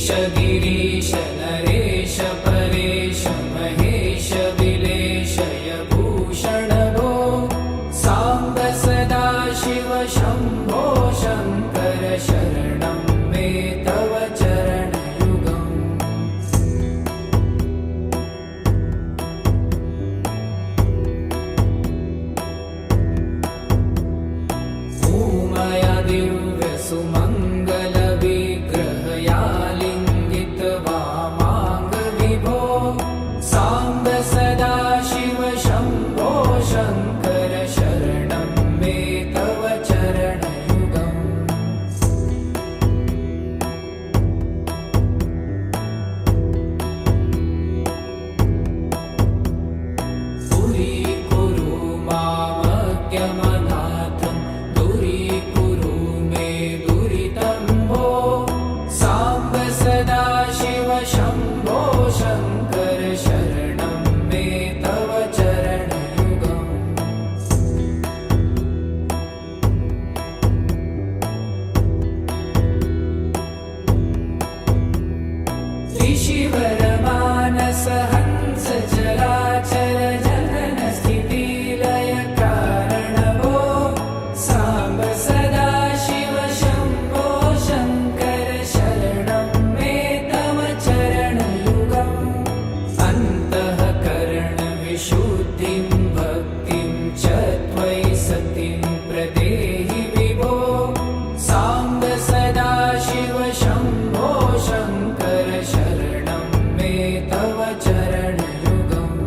गिरीश नरेश परेश महेश विलेशय भूषण भो साम्ब सदा शिव शम्भो शङ्कर शरणं मे तव चरणयुगम्। भूमया दिव्य सुमङ्गल विग्रहया लिङ्गित वामाङ्ग विभो साम्ब सदा शिव शम्भो शङ्कर शरणं मे तव चरणयुगम्। दूरीकुरु मामज्ञमनाथं दूरीकुरु मे दुरितं भो साम्ब सदा शिव शम्भो शङ्कर शरणं मे तव चरणयुगम्। ऋषिवरमानस हंस चराचर जनन स्थिति लय कारण भो साम्ब सदा शिव शम्भो शङ्कर शरणं मे तव चरणयुगम्। अन्तःकरण विशुद्धिं भक्तिं च त्वयि सतिं प्रदेहि विभो साम्ब सदा शिव शम्भो शङ्कर शरणं मे तव चरणयुगम्।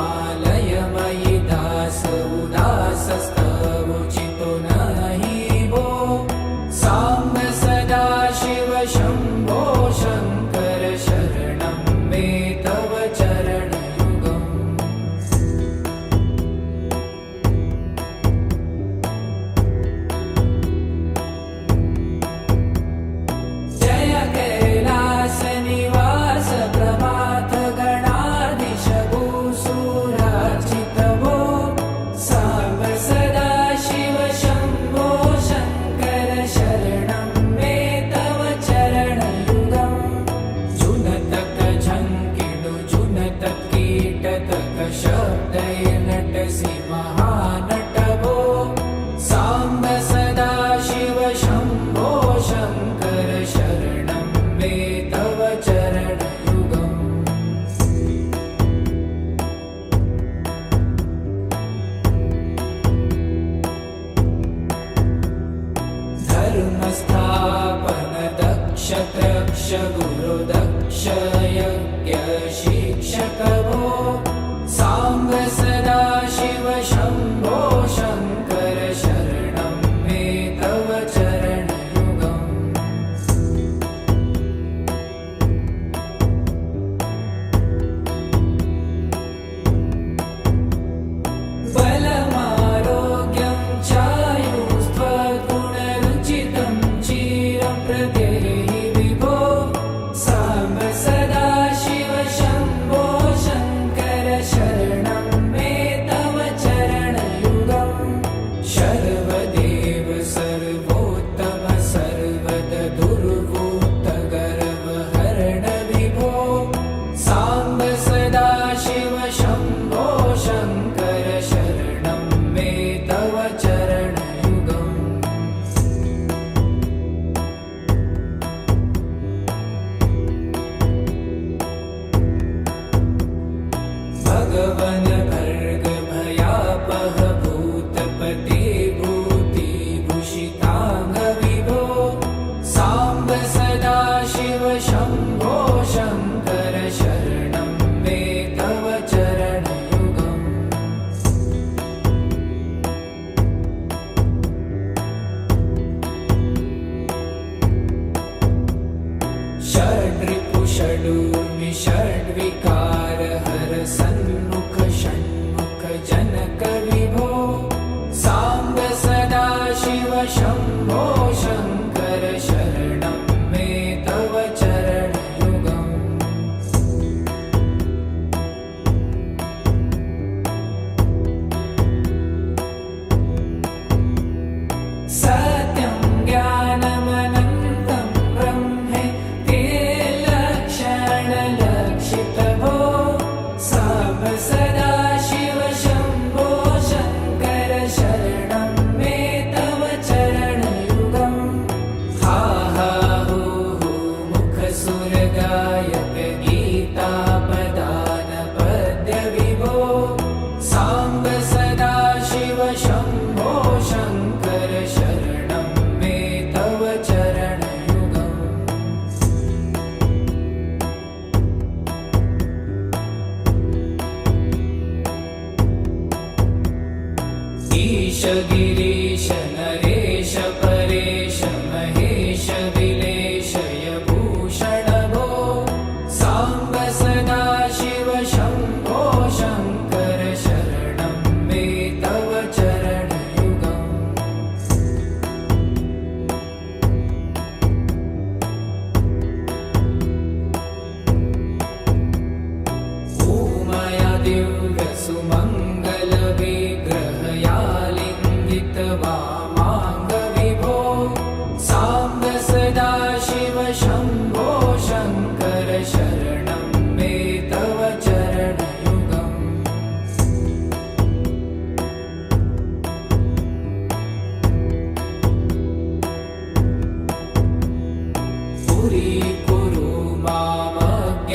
करुणावरुणालयमयि दास उदासस्तवोचितो नहि भो साम्ब सदा शिव शम्भो शङ्कर शरणं मे तव चरणयुगम्। जय कैलास निवास प्रभात गणाधीश भूसुरार्चित भो साम्ब सदा शिव शम्भो शङ्कर शरणं मे तव चरणयुगम्। जुनतक झङ्किणु जुनतक कीटतक शब्दैर्नटसि महानट भो साम्ब सदा शिव शम्भो शङ्कर शरणं मे तव चरणयुगम्। धर्मस्थापन दक्ष त्रक्ष गुरु दक्ष यज्ञ शिक्षक भो साम्ब सदा शिव शम्भो शङ्कर शरणं मे तव चरणयुगम्। बलमारोग्यं चायुस्त्वगुणरुचितं चिरं प्रदेहि विभो साम्ब सदा शिव शम्भो शङ्कर शरणं मे तव चरणयुगम्। शर्वदेव सर्वोत्तम सर्वद दुर्वूत गर्वहरण विभो साम्ब सदा शिव शम्भो शङ्कर शरणं मे तव चरणयुगम्। भगवन् भर्ग भयापह भूतपते भूतिभूषिताङ्ग विभो साम्ब सदा शिव शम्भो शङ्कर शरणं मे तव चरणयुगम्। षड्रिपु षडूर्मि षड्विकार हर सन्मुख षण् सदा शिव शम्भो शङ्कर शरणं मे तव चरणयुगम् हा हा हू हू मुखसुरगायक गीतापदान पद्यविभो साम्ब सदा शिव शम्भो शङ्कर शरणं मे तव चरणयुगम् ईश गिरीश नरेश परेश महेश विलेशय भूषण भो साम्ब सदा शिव शम्भो शङ्कर शरणं मे तव चरणयुगम् ऊमया दिव्यसुमङ्गलविग्रहयालिङ्गित वामाङ्गविभो साम्ब सदा शिव शम्भो शङ्कर शरणं मे तव चरणयुगम् पुरीकुरु मामज्ञमनाथं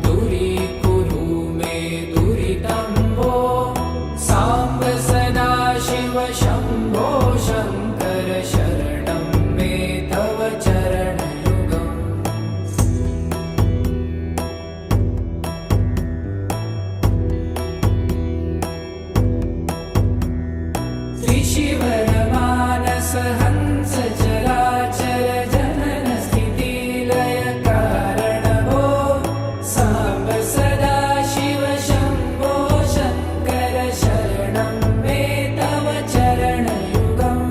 दूरीकुरु मे दुरितं भो साम्ब सदा शिव शम्भो शङ्कर शरणं मे तव चरणयुगम् त्रिशिवरमानस हंस चराचर जनन स्थितिलय कारण भो साम्ब सदा शिव शम्भो शङ्कर शरणं मे तव चरणयुगम्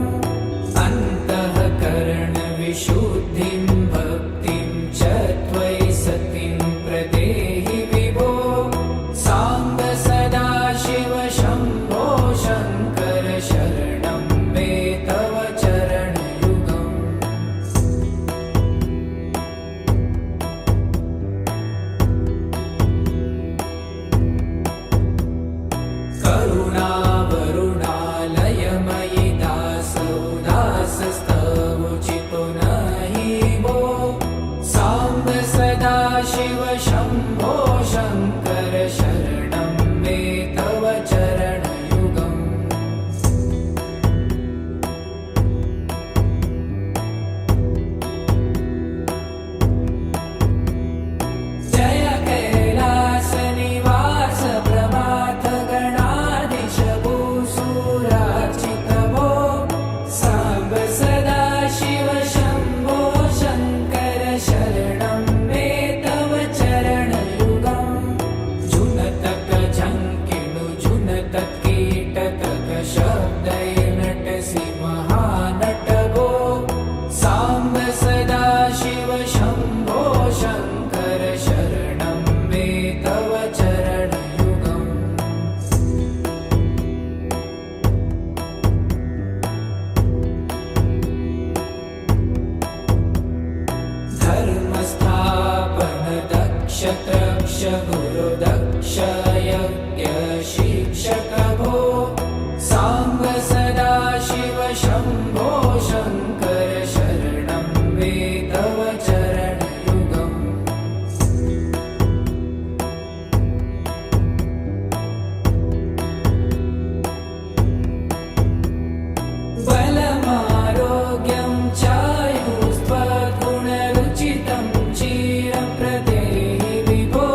अन्तःकरण विशुद्धिं भक्तिं च त्वयि सतिं प्रदेहि विभो साम्ब सदा शिव शम्भो शङ्कर शरणं मे तव चरणयुगम् करुणावरुणालयमयि दासोदासस्तवोचितो नहि भो साम्ब सदा शिव शम्भो शङ्कर शरणं मे तव चरणयुगम् जय कैलासनिवास प्रमाथ गणाधीश भूसुरार्चित भो साम्ब सदा शिव शम्भो शङ्कर शरणं मे तव चरणयुगम् जुनतक झङ्किणु जुनतक कीटतक शब्दैर्नटसि महानट भो साम्ब सदा शिव शम्भो शङ्कर शरणं मे तव चरणयुगम् धर्मस्थापन दक्ष त्रक्ष गुरुदक्ष यज्ञ शिक्षक भो साम्ब सदा शिव शम्भो शङ्कर शरणं मे तव चरणयुगम् बलमारोग्यं चायुस्त्वगुणरुचितं चिरप्रदेहि विभो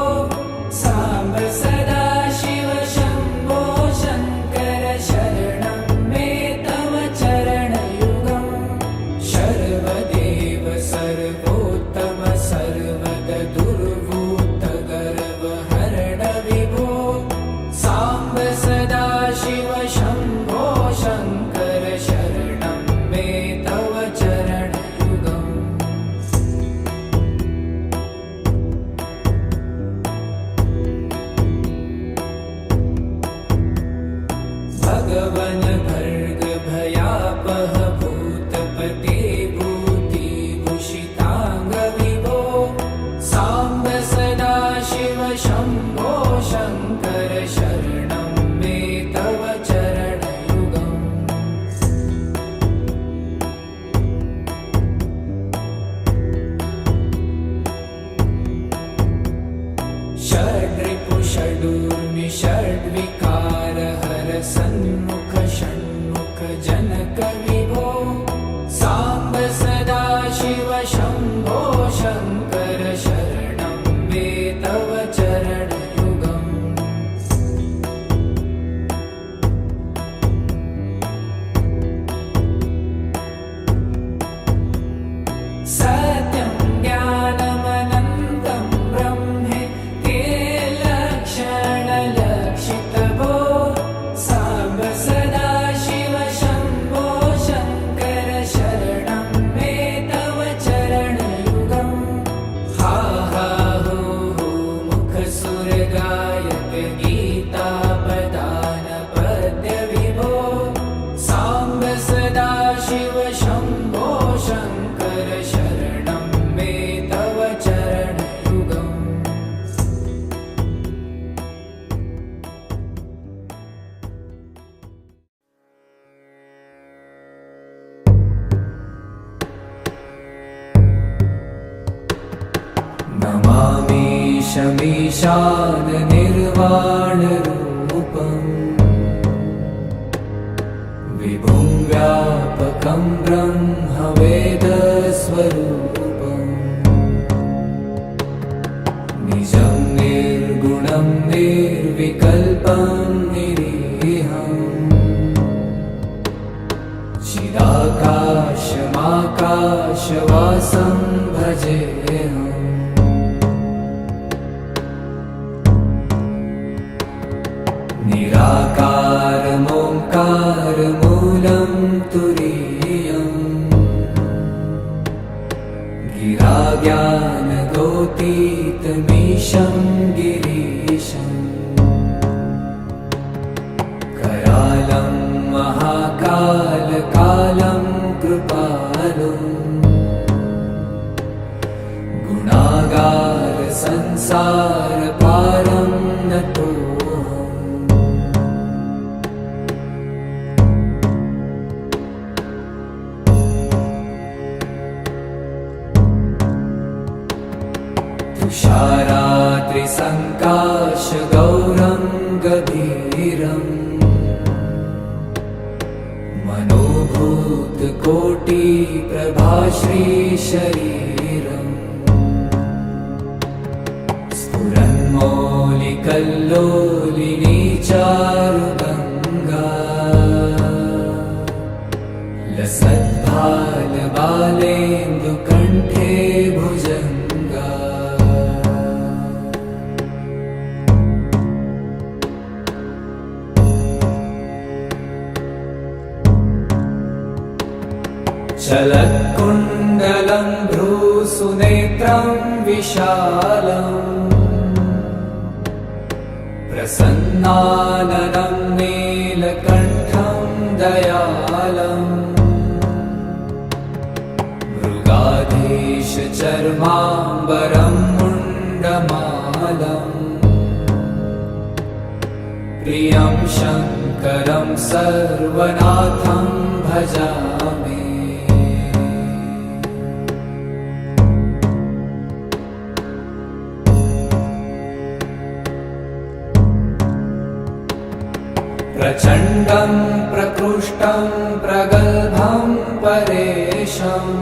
साम्ब सदा शिव शम्भो शङ्कर शरणं मे तव चरणयुगम् शर्वदेव सर्वोत्तम सर्वगदुर्भूत गर्वहरण विभो साम्ब सदा शिव शम्भो शङ्कर शरणं मे तव चरणयुगम् भगवन भर्ग भयापह भूतपते भूतिभूषिताङ्ग विभो साम्ब सदा शिव शम्भो शङ्कर शरणं मे तव चरणयुगम् षड्रिपु षडूर्मि षड्विकार हर सन्मुख षण्मुख जनक विभो साम्ब सदा शिव शम्भो शङ्कर शरणं मे तव चरणयुगम् सत्यं ज्ञानमनन्तं ब्रह्मेति लक्षणलक्षितभो साम्ब सदा शिव शम्भो शङ्कर शरणं मे तव चरणयुगम् हा हा हो हो मुखसुरगायक गीतापदान पद्य विभो साम्ब सदा शिव शम्भो शङ्कर शरणं मे तव चरणयुगम् नमामि शमीशाननिर्वाणरूपम् विभुं व्यापकं ब्रह्मवेदस्वरूपम् निजं निर्गुणं निर्विकल्पं निरीहम् चिदाकाशमाकाशवासं भजेऽहम् निराकारमोङ्कारमूलं तुरीयम् गिराज्ञानगोतीतमीशं गिरीशम् करालं महाकालकालं कृपालुम् गुणागार संसारपारं नतोऽहम् तुषारात्रिसङ्काशगौरं गभीरम् मनोभूतकोटिप्रभाश्रीशरीरम् स्फुरन्मौलिकल्लोलिनी चारुगङ्गा लसद्भालबालेन्दुकण्ठे भुजङ्गा चलत्कुण्डलं भ्रूसुनेत्रं विशालम् प्रसन्नाननं नीलकण्ठं दयालम् मृगाधीशचर्माम्बरं मुण्डमालम् प्रियं शङ्करं सर्वनाथं भजामि प्रचण्डं प्रकृष्टं प्रगल्भं परेशम्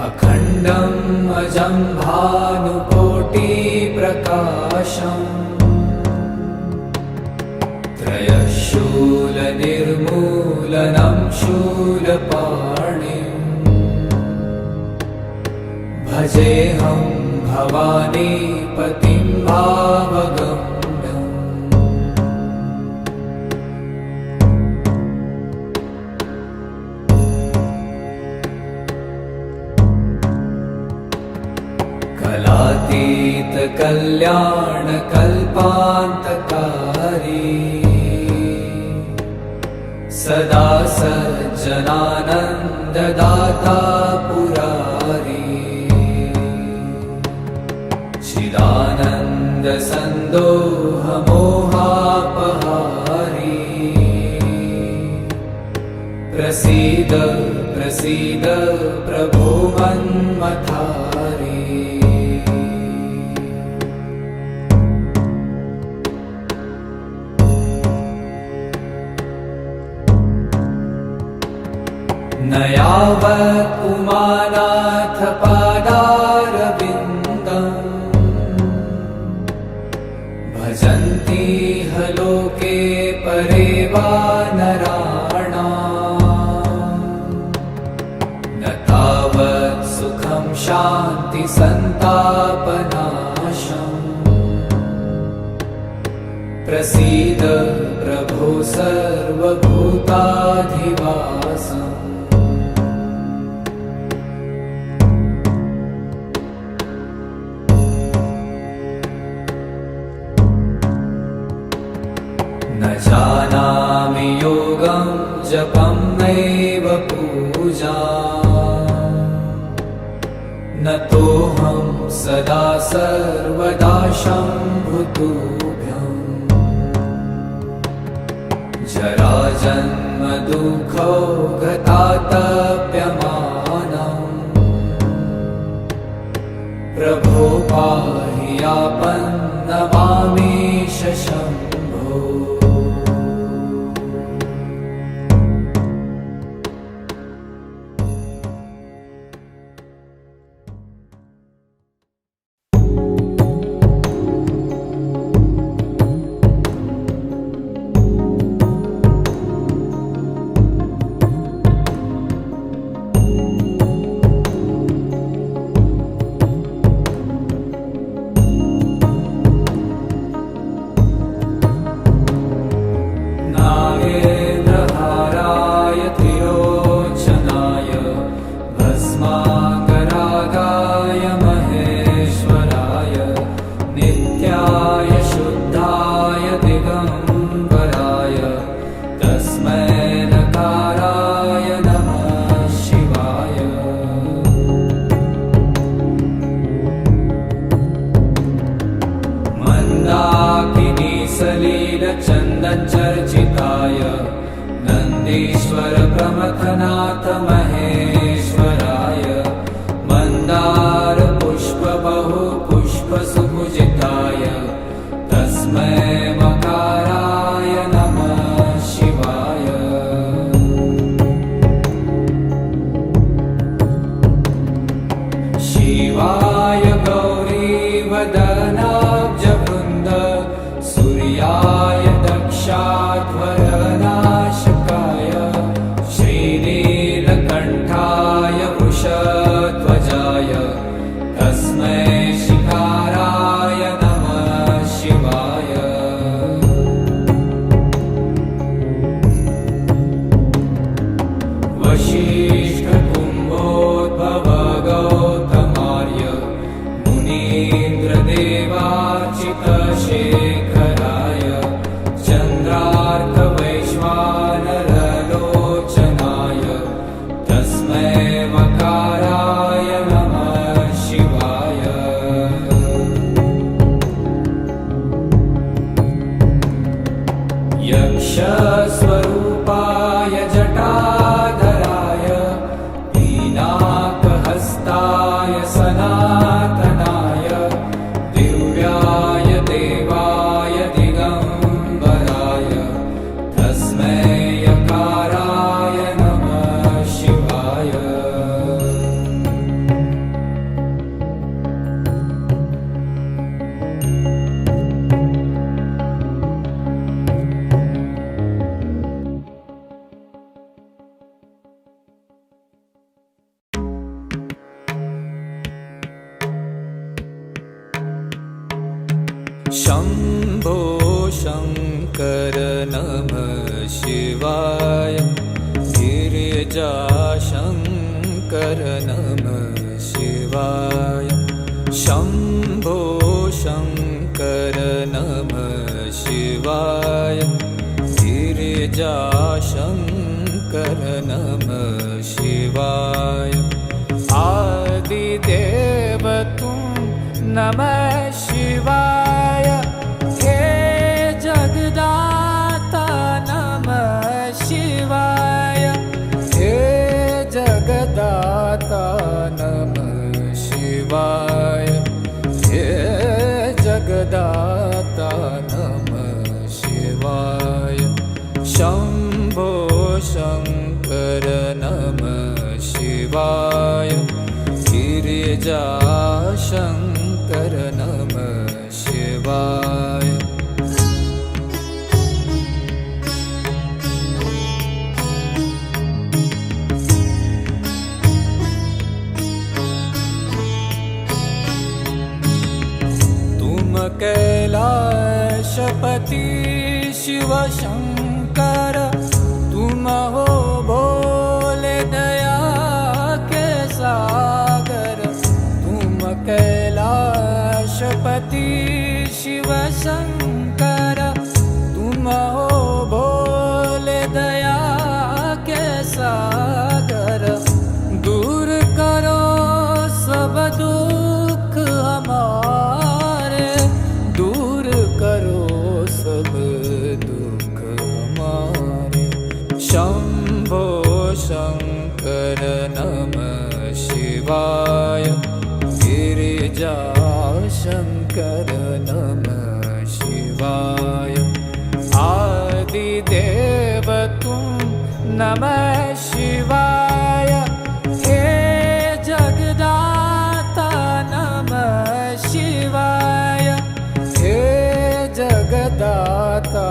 अखण्डम् अजं भानुकोटिप्रकाशम् त्रयशूलनिर्मूलनं शूलपाणिम् भजेऽहं भवानीपतिं भावगम् कलातीतकल्याणकल्पान्तकारी सदा सज्जनानन्ददाता पुरारी चिदानन्द सन्दोहमोहापहारी प्रसीद प्रसीद प्रभो मन्मथारी न यावत् उमानाथ पादारविन्दम् भजन्ति ह लोके परे वा नराणाम् न तावत् सुखं शान्ति सन्तापनाशम् प्रसीद प्रभो सर्वभूताधिवासम् न जानामि योगं जपं नैव पूजा न तोऽहं सदा सर्वदा शम्भुतुभ्यं जराजन्म दुःखौ गतातप्यमानम् प्रभो पाहि आपन्नमामीश शम्भो चर्चिताय नन्दीश्वर प्रमथनाथ महेश्वराय मन्दार पुष्प बहु पुष्प सुपूजिताय तस्मै मकाराय नमः शिवाय शिवाय गौरीवदनाब्जवृन्द सूर्याय दक्षाध्वरनाशकाय श्रीनीलकण्ठाय वृषध्वजाय तस्मै शिकाराय नमः शिवाय वसिष्ठकुम्भोद्भव गौतमार्य मुनीन्द्रदेवार्चितशेखराय चन्द्रार्कवैश्वानरलोचनाय तस्मै मकाराय नमः शिवाय यक्षस्वरूपाय जटाधराय पीनाकहस्ताय सनातनाय दिव्याय देवाय दिगम्बराय तस्मै यकाराय नमः शिवाय शम्भो शङ्कर नमः शिवाय गिरिजाशङ्कर नमः शिवाय शम्भो शङ्कर नमः शिवाय गिरिजाशङ्कर नमः शिवाय आदिदेव तुं नमः शिवाय गिरिजाशङ्कर नमः शिवाय। तुम कैलाशपति शिव शंकर, तुम हो भोले दया के सागर। तुम कैलाशपति शिव शंकर, तुम हो भोले दया के सागर। दूर करो सब दुख हमारे, दूर करो सब दुख हमारे। शंभो शंकर नमः शिवाय, गिरिजाशंकर नमः शिवाय। आदिदेव तुम नमः शिवाय, हे जगदाता नमः शिवाय, हे जगदाता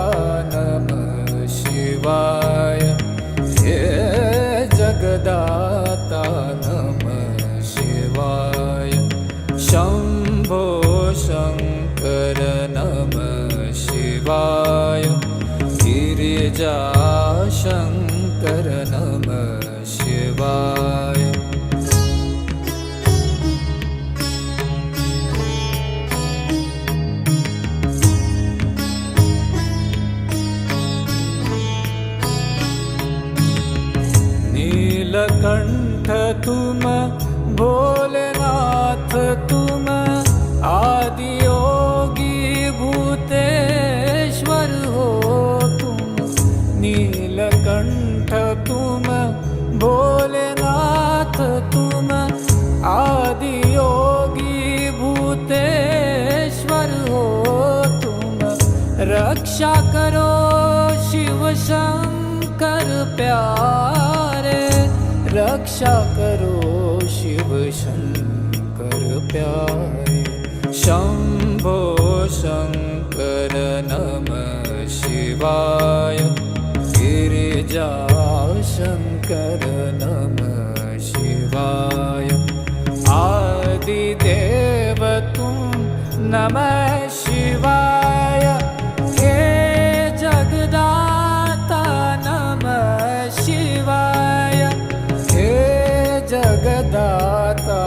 नमः शिवाय, हे जगदाता नमः शिवाय। शंभो शंकर नमः शिवाय, गिरिजाशंकर नमः शिवाय। नीलकंठ तुम भोलेनाथ, तुम आदि योगी भूतेश्वर हो तुम। नीलकंठ तुम भोलेनाथ, तुम आदि योगी भूतेश्वर हो तुम। रक्षा करो शिव शंकर प्यारे, रक्षा करो शिव शंकर प्यारे। शंभो शंकर नमः शिवाय, गिरिजाशंकर नमः शिवाय। आदिदेव तुम नमः शिवाय, हे जगदाता नमः शिवाय, हे जगदाता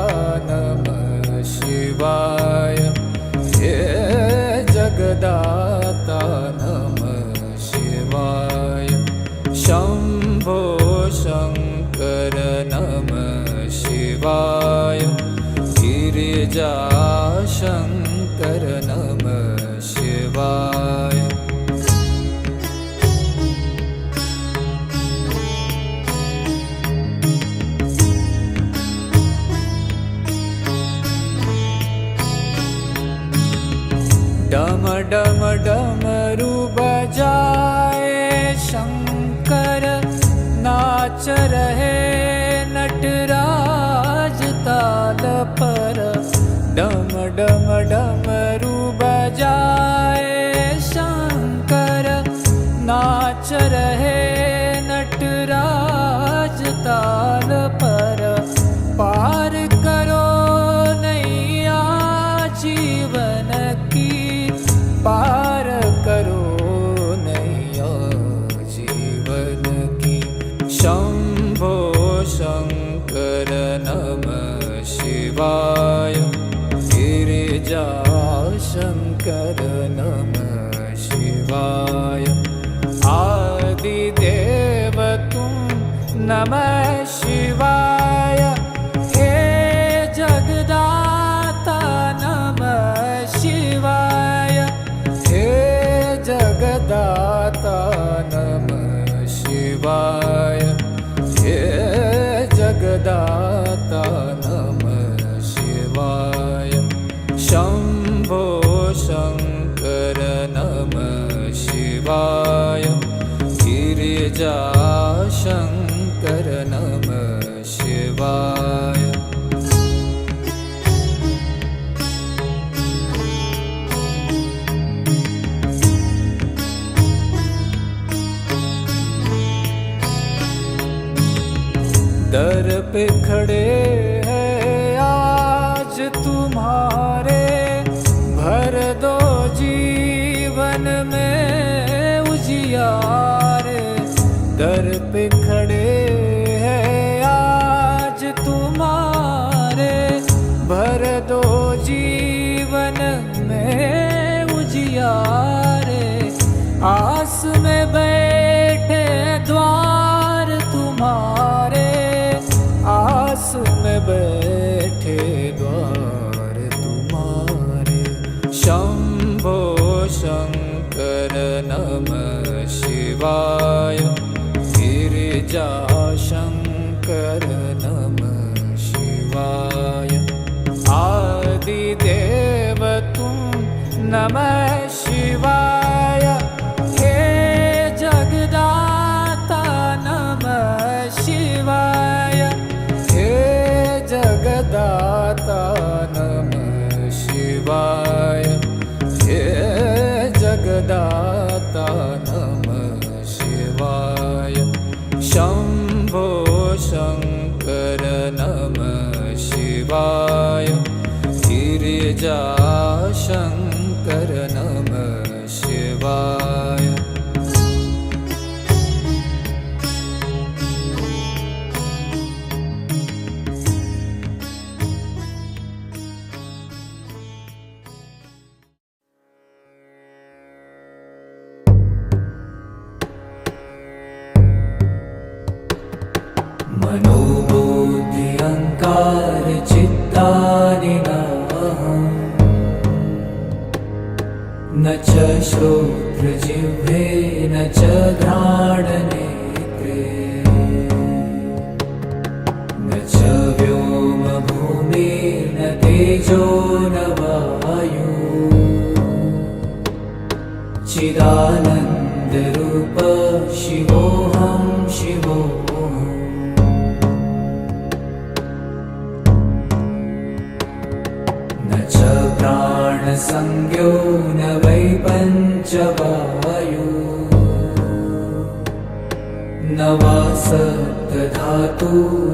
नमः शिवाय, हे जगदाता नमः शिवाय। शंभो शंकर नमः शिवाय, गिरिजाशंकर नमः शिवाय। डम डम डमरू बजाए शंकर, नाच रहे नटराज ताल पर। डम डम डमरू बजाए शंकर, नाच रहे नटराज ताल पर। पार करो नैया जीवन की, पार करो नैया जीवन की। शंभो शंकर नमः शिवाय, गिरिजाशंकर नमः शिवाय। आदिदेव तुम नमः शिवाय, हे जगदाता नमः शिवाय, हे जगदाता नमः शिवाय, हे जगदाता नमः शिवाय। शंभो शंकर नमः शिवाय, गिरिजाशंकर नमः शिवाय। पे खड़े हैं आज तुम्हारे, भर दो जीवन में उजियारे। दर पे खड़े हैं आज तुम्हारे, भर दो जीवन में उजियारे। आस में बैठे द्वार तुम्हारे, आस में बैठे द्वार तुम्हारे। शंभो शंकर नमः शिवाय, गिरिजा शंकर नमः शिवाय। आदिदेव तुम नमः शिवाय, हे जगदाता नमः शिवाय, हे जगदाता नमः शिवाय, हे जगदाता नमः शिवाय। शंभो शंकर नमः शिवाय, गिरिजा शंकर नमः शिवाय। मनोबुद्धि अहंकार चित्तानि न च श्रोत्रजिह्वे न च घ्राणनेत्रे, न च व्योमभूमिर्न तेजो न वायु, चिदानन्दरूप शिवोऽहं शिवोऽहम्। प्राणसंज्ञो न वै पञ्चवायु, न वा सप्तधातु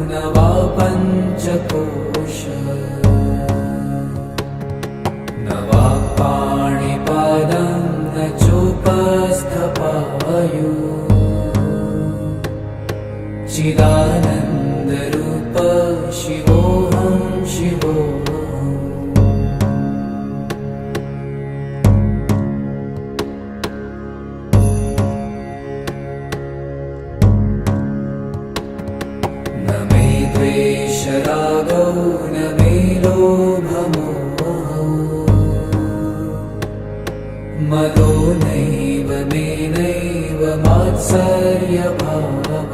न वा पञ्चकोश, न वा पाणिपादं न चोपस्थपायु, चिदानन्दरूप शिवोऽहं शिवोऽहम्। रागौ न मे लोभमोहौ, मदो नैव मे नैव मात्सर्यभावः,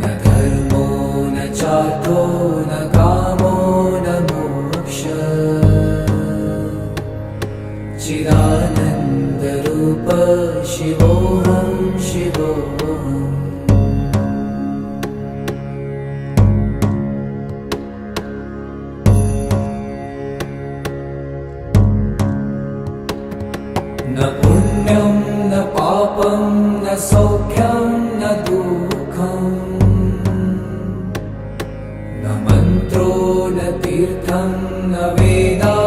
न धर्मो न चार्थो न कामो न मोक्षः, चिदानन्दरूप शिवोऽहं शिवोऽहम्। न पुण्यं न पापं न सौख्यं न दुःखं, न मन्त्रो न तीर्थं न वेदा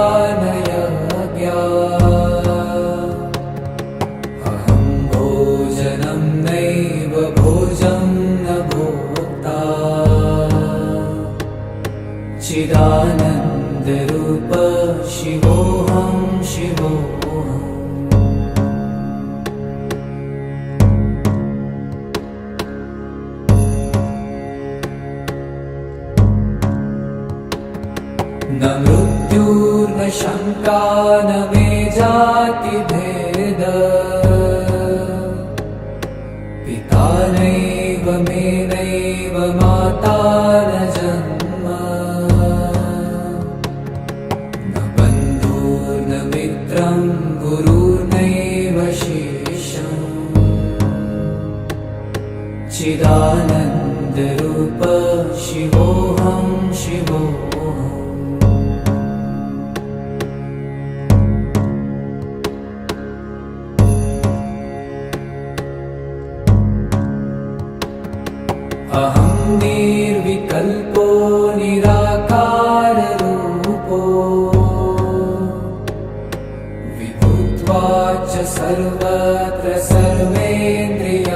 न यज्ञा, अहं भोजनं नैव भोजं न भोक्ता, चिदानन्दरूप शिवोऽहं शिवोऽहम्। न मृत्युर्न शङ्का न मे जातिभेद, पिता नैव मे नैव माता न जन्म, न बन्धुर्न मित्रं गुरुर्नैव शिष्यम्, चिदानन्दरूप शिवोऽहं शिवोऽहम्। सर्वत्र सर्वेन्द्रियाणाम्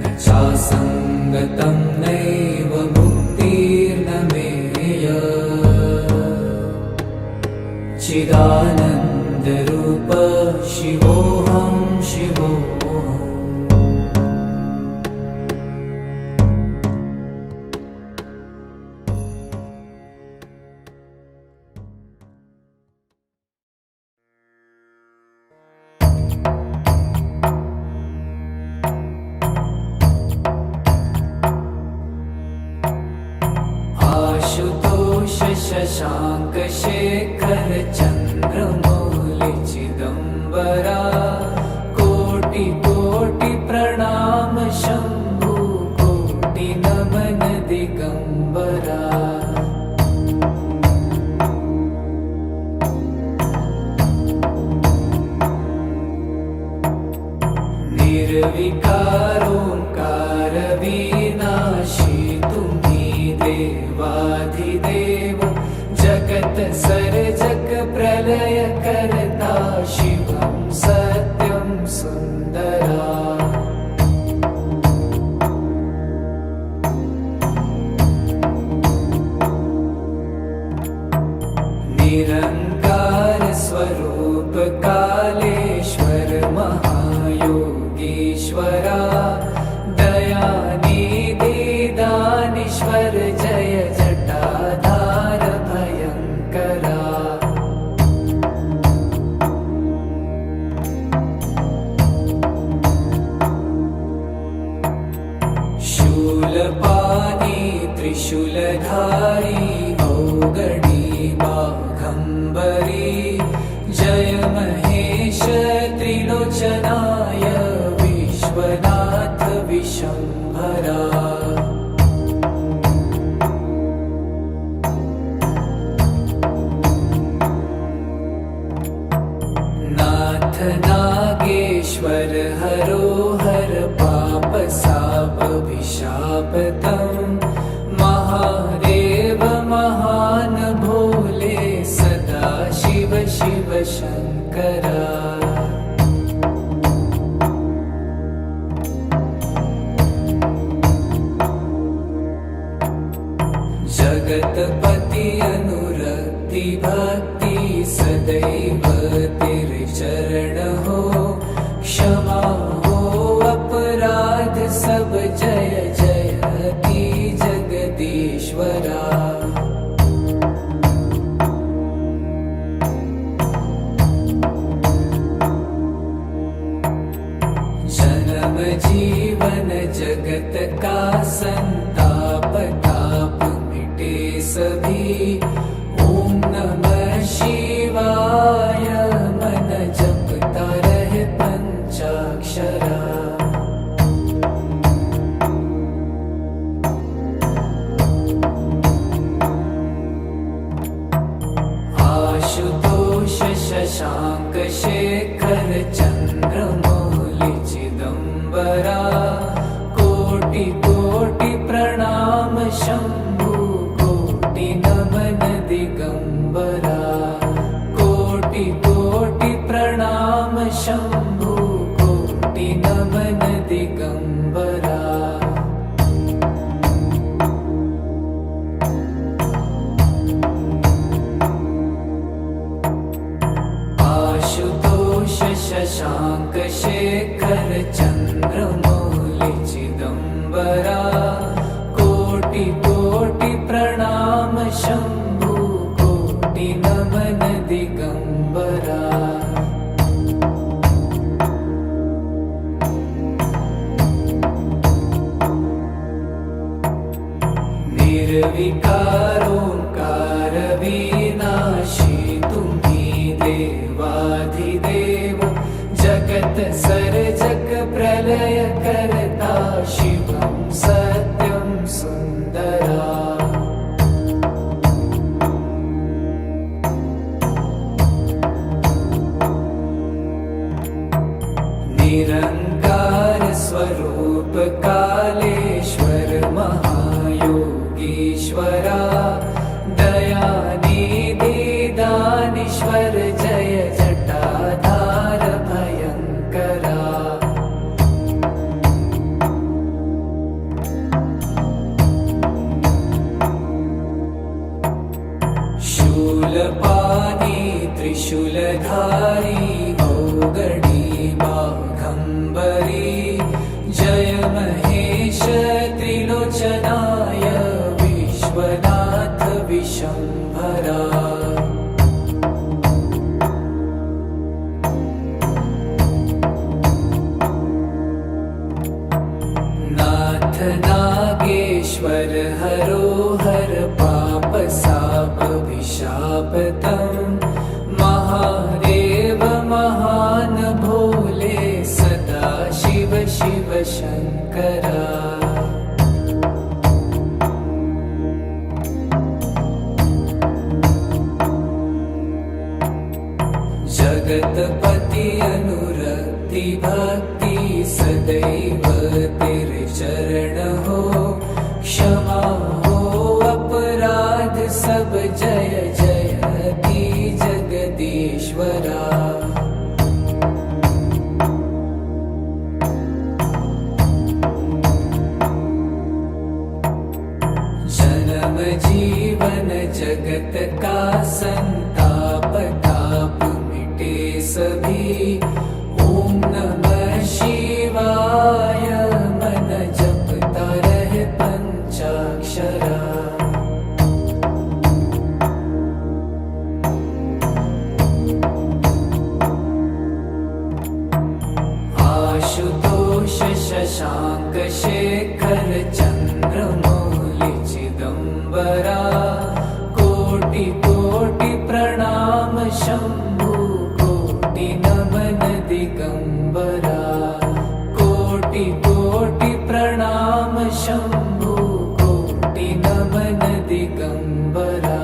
न चासङ्गतं नैव मुक्तिर्न मेय चिदानन्दरूप शिवोऽहं शिवोऽहम् आशुतोष शशांक शेखर चंद्रमौलि चिदंबरा कोटि कोटि प्रणाम शंभु कोटि नमन दिगंबरा निर्विकारोंकार विनाशी तुम्ही देवाधिदेव जगत सर्जक प्रलय करता शिवं सत्यं सुंदरा निरंकार स्वरूप कालेश्वर महायोगीश्वरा दयानिधि दानीश्वर जय जटाधार भयंकरा शूलपाणी त्रिशूलधारी औगणी बाघंबरी जय महेश त्रिलोचनाय विश्वनाथ विशंभरा नाथ नागेश्वर हरोहर पाप साप विशापतम् महादेव महान भोले सदा शिव शिव शंकरा जगतपति अनुरक्ति भक्ति सदैव तेरे चरण हो क्षमा हो अपराध सब जय जय की जगदीश्वरा जन्म जीवन जगत का संताप ताप मिटे सभी ओम नमः शिवाय मन जपता रहे पंचाक्षरा आशुतोष शशांक शेखर चंद्रमौलि चिदंबरा कोटि कोटि प्रणाम शंभु कोटि नमन दिगंबरा कोटि कोटि प्रणाम शंभु कोटि नमन दिगंबरा आशुतोष शशांक शेखर चंद्रमौलि चिदंबरा कोटि कोटि प्रणाम शंभु कोटि नमन दिगंबरा निर्विकारोंकार विनाशी तुम्ही देवाधिदेव जगत सर्जक प्रलय करता शिवं सत्यं सुंदरा निरंकार स्वरूप कालेश्वर महायोगीश्वरा दयानिधि दानीश्वर शूलपाणी त्रिशूलधारी औगडी बाघंबरी जय महेश त्रिलोचनाय विश्वनाथ विशंभरा नाथ नागेश्वर हरोहर पाप साप विशापतम महादेव महान भोले सदा शिव शिव शंकरा जगतपति अनुरक्ति भक्ति सदैव तेरे चरण हो क्षमा हो अपराध सब जय जयति जगदीश्वरा जन्म जीवन जगत का संताप ताप मिटे सभी ओम नमः शिवाय मन जपता रहे पंचाक्षरा आशुतोष शशांक शेखर चंद्रमौलि चिदंबरा कोटि कोटि प्रणाम शंभु कोटि नमन दिगंबरा कोटि कोटि प्रणाम शंभु कोटि नमन दिगंबरा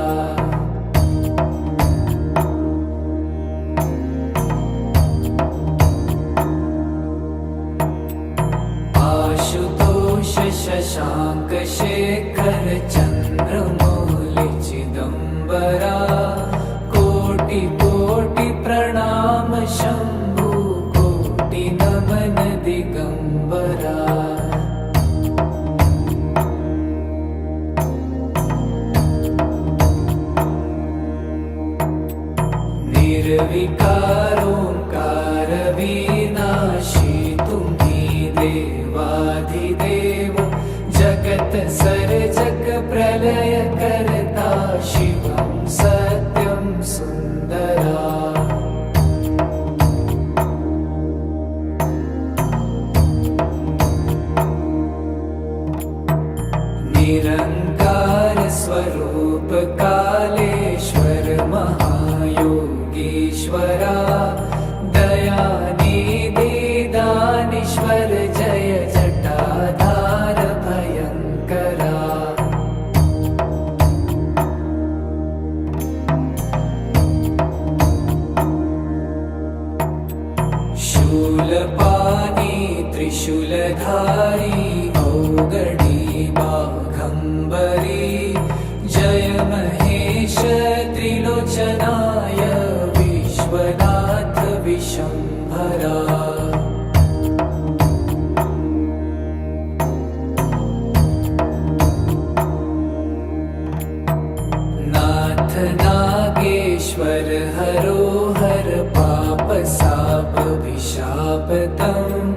आशुतोष शशांक शेखर चंद्रमौलि चिदंबरा कोटि कोटि प्रणाम शंभु कोटि नमन दिगंबरा निर्विकारोंकार विनाशी तुम्ही देवाधिदेव जगत सर्जक प्रलय करता शिवं सत्यं सुंदरा निरंकार स्वरूप कालेश्वर महायोगीश्वरा दयानिधि दानीश्वर जय जटाधार भयंकरा शूलपाणी त्रिशूलधारी औगडी बाघंबरी जय महेश त्रिलोचनाय विश्वनाथ विशंभरा नाथ नागेश्वर हरोहर पाप साप विशापतम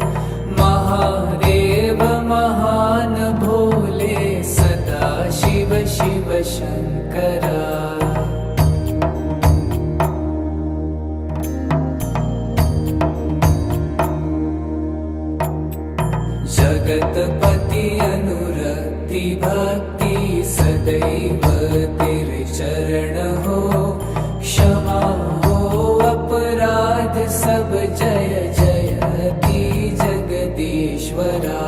महादेव महान भोले सदा शिव शिव शंकरा जगतपति अनुरक्ति भक्ति सदैव तेरे चरण हो क्षमा हो अपराध सब जय जयति जगदीश्वरा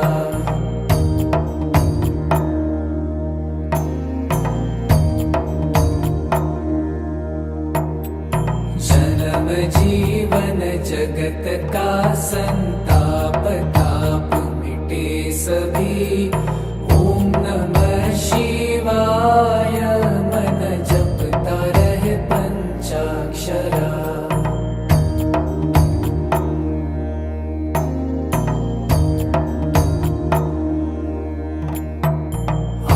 जन्म जीवन जगत का संताप ताप मिटे सभी ओम नमः शिवाय मन जपता रहे पंचाक्षरा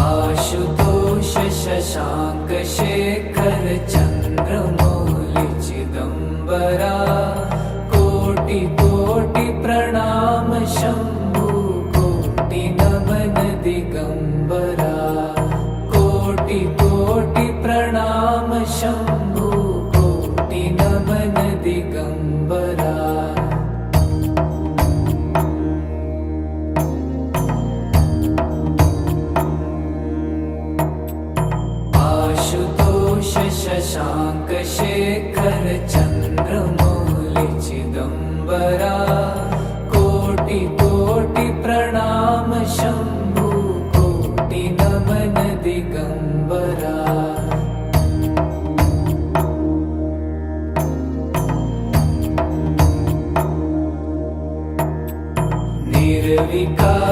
आशुतोष शशांक शेखर चंद्र शम्भु कोटि नमन दिगम्बरा आशुतोष शशाङ्क शेखर चन्द्रमौलि चिदम्बरा कोटि कोटि प्रणाम शम्भु कोटि नमन दिगम्बरा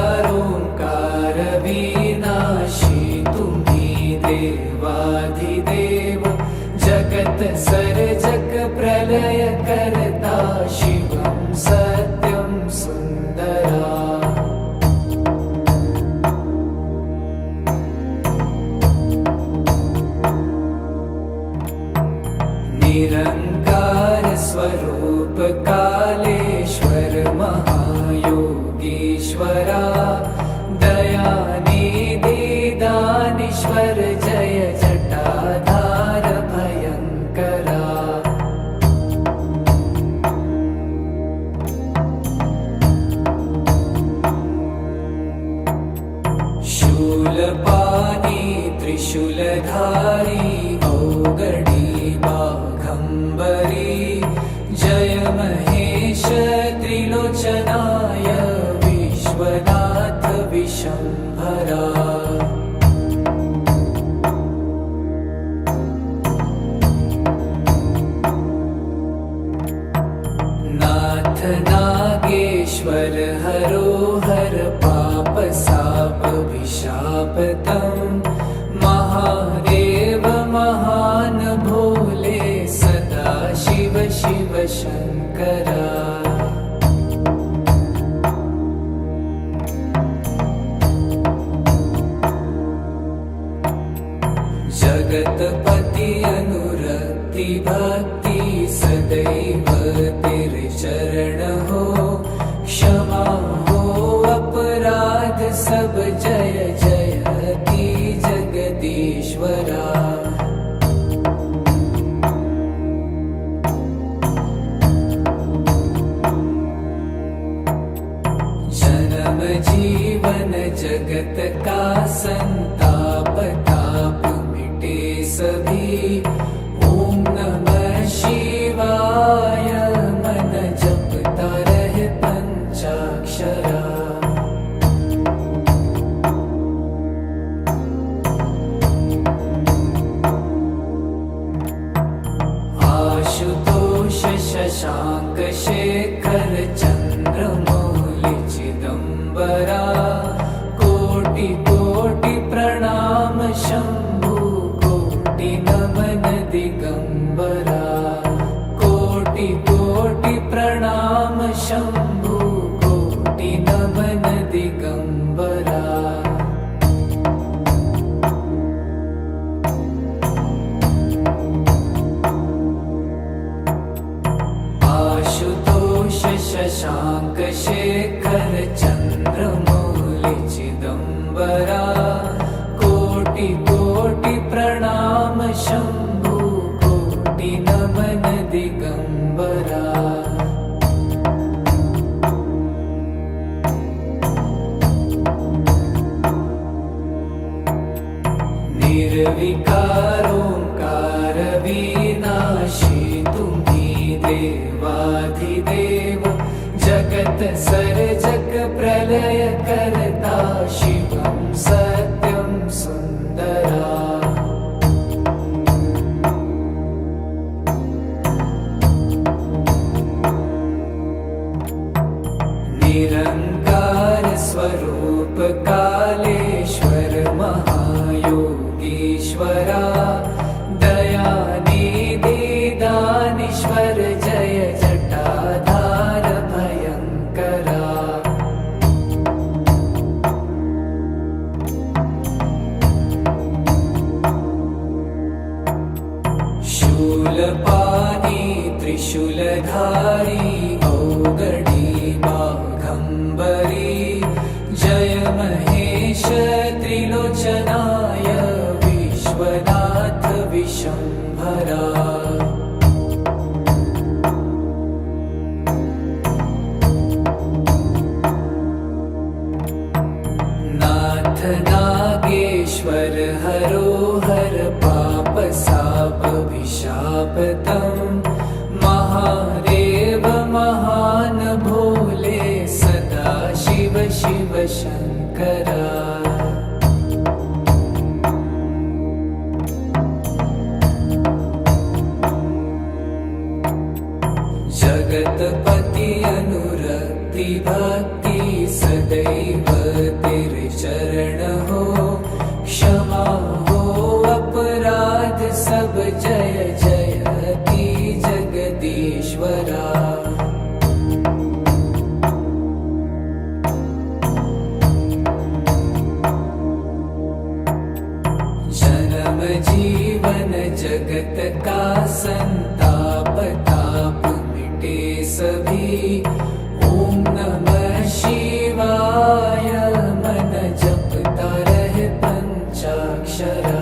निर्विकारोऽङ्कार विनाशी तुम्ही देवाधिदेव जगत सर्जक प्रलय करता शिवं सत्यं सुन्दरा निरंकार स्वरूप कालेश्वर महायोगीश्वरा दयानिधि दानीश्वर जय जटाधार भयंकरा शूलपाणी त्रिशूलधारी औगडी बाघंबरी जय महेश त्रिलोचनाय विश्वनाथ विशंभरा नाथ नागेश्वर हरोहर पाप साप विशापतम् महादेव महान भोले सदा शिव शिव शंकरा जगतपति अनुरक्ति भक्ति सदैव तेरे चरण हो क्षमा हो अपराध सब जय जय की जगदीश्वरा जन्म जीवन जगत का संताप ताप मिटे सभी ओम नमः शिवाय मन जपता रहे पंचाक्षरा आशुतोष शशाङ्क शेखर चन्द्रमौलि चिदम्बरा कोटि कोटि प्रणाम शम्भु कोटि नमन दिगम्बरा कोटि कोटि प्रणाम शम्भु कोटि नमन दिगम्बरा आशुतोष शशाङ्क शेखर चन्द्रमौलि चिदम्बरा कोटि कोटि प्रणाम शम्भु कोटि नमन दिगम्बरा निर्विकारोऽङ्कार विनाशी तुम्ही देवाधिदेव जगत सर्जक प्रलय करता शिवं सत्यं सुन्दरा निरंकार स्वरूप कालेश्वर महायोगीश्वरा दयानिधि दानीश्वर जय जटाधार भयंकरा शूलपाणी त्रिशूलधारी औगडी बाघंबरी जय महेश त्रिलोचनाय विश्वनाथ विशंभरा प्रजापतम् महादेव महान भोले सदा शिव शिव शंकरा जगतपति अनुरक्ति भक्ति सदैव तेरे चरण हो क्षमा हो अपराध सब जय जयति जगदीश्वरा जन्म जीवन जगत का संताप ताप मिटे सभी ओम नमः शिवाय मन जपता रहे पंचाक्षरा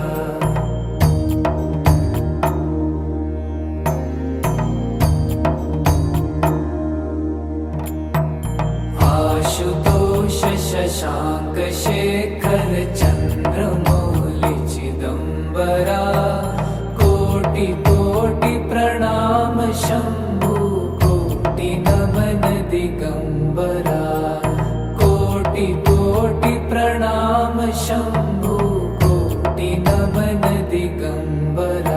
आशुतोष शशांक शेखर चंद्रमौलि चिदंबरा कोटि कोटि प्रणाम शंभु कोटि नमन दिगंबरा कोटि कोटि प्रणाम शंभु कोटि नमन दिगंबरा